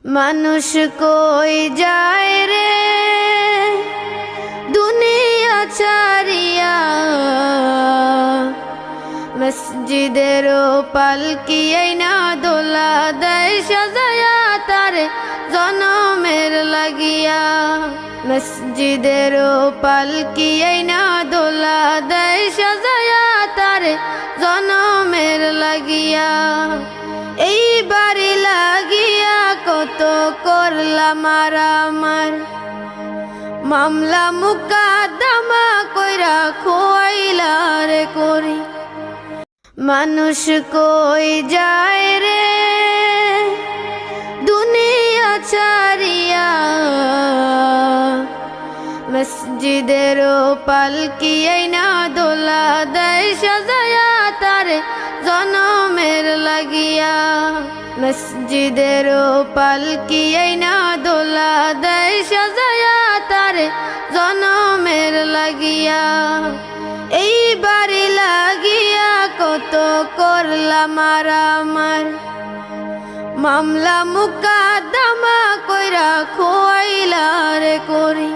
মানুষ কই যায় রে দুনিয়া ছাড়িয়া, মসজিদের পালকি আইনা দোলা দেয় সাজায়া তারে জনমের লাগিয়া। মসজিদের পালকি আইনা দোলা দেয় সাজায়া তারে জনমের লাগিয়া। এই বাড়ি লাগিয়া কত করলাম মারামার, মামলা মুকাদ্দমা কইরা খোয়াইলা রে করি। মানুষ কই যায় রে দুনিয়া ছাড়িয়া, মসজিদের পালকি আইনা দোলা দেয় সাজায়া তারে জনমের লাগিয়া। মসজিদের পালকি আইনা দোলা দেয় সাজায়া তারে জনমের লাগিয়া। এই বাড়ি লাগিয়া কত করলাম মারামার, মামলা মুকাদ্দমা কইরা খোয়াইলা রে করি।